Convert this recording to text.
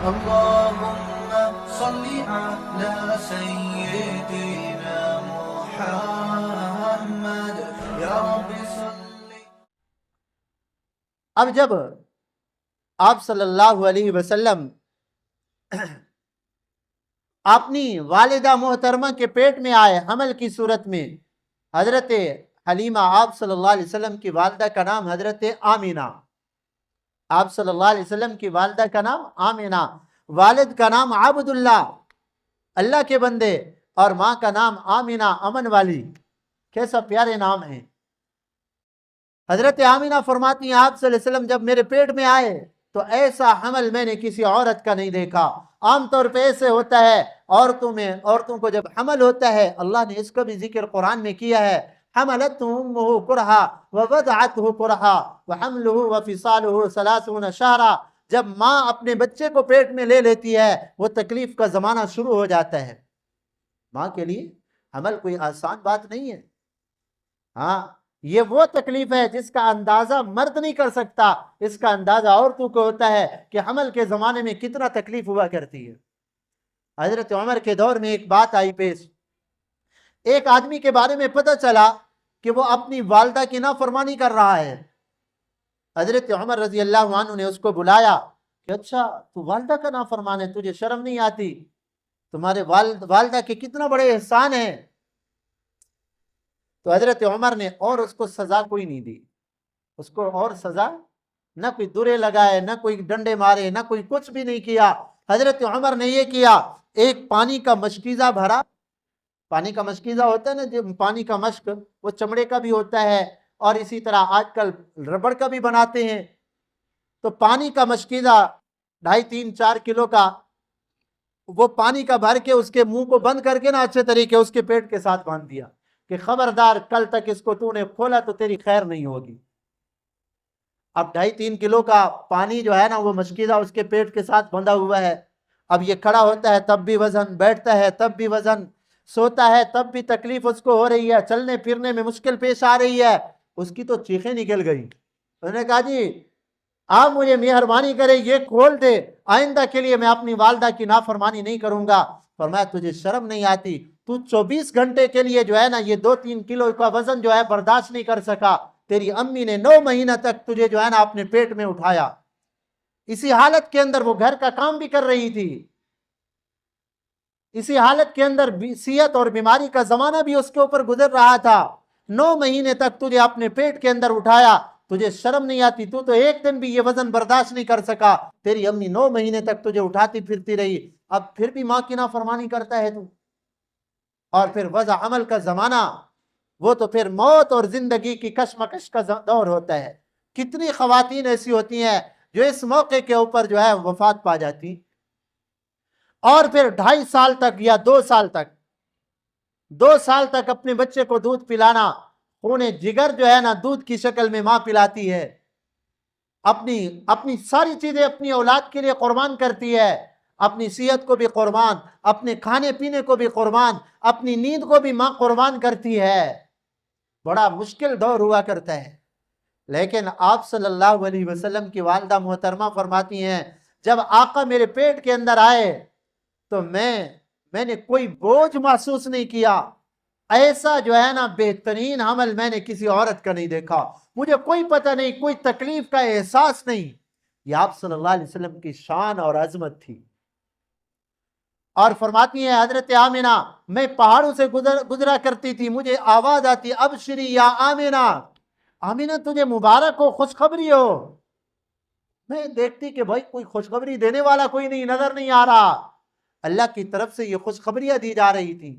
اللهم صل على سيدنا محمد یا رب صلی. اب جب آپ صلی اللہ علیہ وسلم اپنی والدہ محترمہ کے پیٹ میں آئے حمل کی صورت میں، حضرت حلیمہ آپ صلی اللہ علیہ وسلم کی والدہ کا نام حضرت آمینہ، آپ صلی اللہ علیہ وسلم کی والدہ کا نام آمینہ، والد کا نام عبداللہ اللہ کے بندے، اور ماں کا نام آمینہ امن والی. کیسا پیارے نام ہیں. حضرت آمینہ فرماتی ہیں آپ صلی اللہ علیہ وسلم جب میرے پیٹ میں آئے تو ایسا حمل میں نے کسی عورت کا نہیں دیکھا. عام طور پہ ایسے ہوتا ہے عورتوں کو جب حمل ہوتا ہے، اللہ نے اس کا بھی ذکر قرآن میں کیا ہے، حملته امه کرہا ووضعته کرہا وحمله وفصاله 30 شہرا. جب ماں اپنے بچے کو پیٹ میں لے لیتی ہے وہ تکلیف کا زمانہ شروع ہو جاتا ہے. ماں کے لیے حمل کوئی آسان بات نہیں ہے. ہاں، یہ وہ تکلیف ہے جس کا اندازہ مرد نہیں کر سکتا، اس کا اندازہ عورتوں کو ہوتا ہے کہ حمل کے زمانے میں کتنا تکلیف ہوا کرتی ہے. حضرت عمر کے دور میں ایک بات آئی پیش. ایک آدمی کے بارے میں پتہ چلا کہ وہ اپنی والدہ کی نافرمانی کر رہا ہے. حضرت عمر رضی اللہ عنہ نے اس کو بلایا کہ اچھا تو والدہ کا نافرمان ہے، تجھے شرم نہیں آتی؟ تمہارے والدہ کے کتنا بڑے احسان ہیں. تو حضرت عمر نے اور اس کو سزا کوئی نہیں دی، اس کو اور سزا نہ کوئی درے لگائے، نہ کوئی ڈنڈے مارے، نہ کوئی کچھ بھی نہیں کیا. حضرت عمر نے یہ کیا، ایک پانی کا مشکیزہ بھرا. پانی کا مشکیزہ ہوتا ہے نا، جو پانی کا مشک وہ چمڑے کا بھی ہوتا ہے اور اسی طرح آج کل ربڑ کا بھی بناتے ہیں. تو پانی کا مشکیزہ 2.5-3-4 کلو کا وہ پانی کا بھر کے اس کے منہ کو بند کر کے نا اچھے طریقے اس کے پیٹ کے ساتھ باندھ دیا کہ خبردار کل تک اس کو تو نے کھولا تو تیری خیر نہیں ہوگی. اب 2.5-3 کلو کا پانی جو ہے نا وہ مشکیزہ اس کے پیٹ کے ساتھ بندھا ہوا ہے. اب یہ کھڑا ہوتا ہے تب بھی وزن، بیٹھتا ہے تب بھی وزن، سوتا ہے تب بھی تکلیف اس کو ہو رہی ہے، چلنے پھرنے میں مشکل پیش آ رہی ہے. اس کی تو چیخیں نکل گئی. انہوں نے کہا جی آپ مجھے مہربانی کرے یہ کھول دے، آئندہ کے لیے میں اپنی والدہ کی نافرمانی نہیں کروں گا. فرمایا تجھے شرم نہیں آتی؟ تو 24 گھنٹے کے لیے جو ہے نا یہ 2-3 کلو کا وزن جو ہے برداشت نہیں کر سکا. تیری امی نے 9 مہینہ تک تجھے جو ہے نا اپنے پیٹ میں اٹھایا. اسی حالت کے اندر وہ گھر کا کام بھی کر رہی تھی، اسی حالت کے اندر صحت اور بیماری کا زمانہ بھی اس کے اوپر گزر رہا تھا. 9 مہینے تک تجھے اپنے پیٹ کے اندر اٹھایا، تجھے شرم نہیں آتی؟ تو ایک دن بھی یہ وزن برداشت نہیں کر سکا، تیری امی 9 مہینے تک تجھے اٹھاتی پھرتی رہی، اب پھر بھی ماں کی نافرمانی کرتا ہے تو. اور پھر وضع عمل کا زمانہ، وہ تو پھر موت اور زندگی کی کشمکش کا دور ہوتا ہے. کتنی خواتین ایسی ہوتی ہیں جو اس موقع کے اوپر جو ہے وفات پا جاتی، اور پھر 2.5 سال تک یا 2 سال تک اپنے بچے کو دودھ پلانا. خون جگر جو ہے نا دودھ کی شکل میں ماں پلاتی ہے، اپنی ساری چیزیں اپنی اولاد کے لیے قربان کرتی ہے، اپنی صحت کو بھی قربان، اپنے کھانے پینے کو بھی قربان، اپنی نیند کو بھی ماں قربان کرتی ہے. بڑا مشکل دور ہوا کرتا ہے. لیکن آپ صلی اللہ علیہ وسلم کی والدہ محترمہ فرماتی ہیں جب آقا میرے پیٹ کے اندر آئے تو میں نے کوئی بوجھ محسوس نہیں کیا. ایسا جو ہے نا بہترین حمل میں نے کسی عورت کا نہیں دیکھا. مجھے کوئی پتہ نہیں، کوئی تکلیف کا احساس نہیں. یہ آپ صلی اللہ علیہ وسلم کی شان اور عظمت تھی. اور فرماتی ہیں حضرت آمینہ میں پہاڑوں سے گزرا کرتی تھی، مجھے آواز آتی ابشری یا آمینہ، آمینہ تجھے مبارک ہو، خوشخبری ہو. میں دیکھتی کہ بھائی کوئی خوشخبری دینے والا کوئی نہیں، نظر نہیں آ رہا. اللہ کی طرف سے یہ خوشخبریاں دی جا رہی تھی.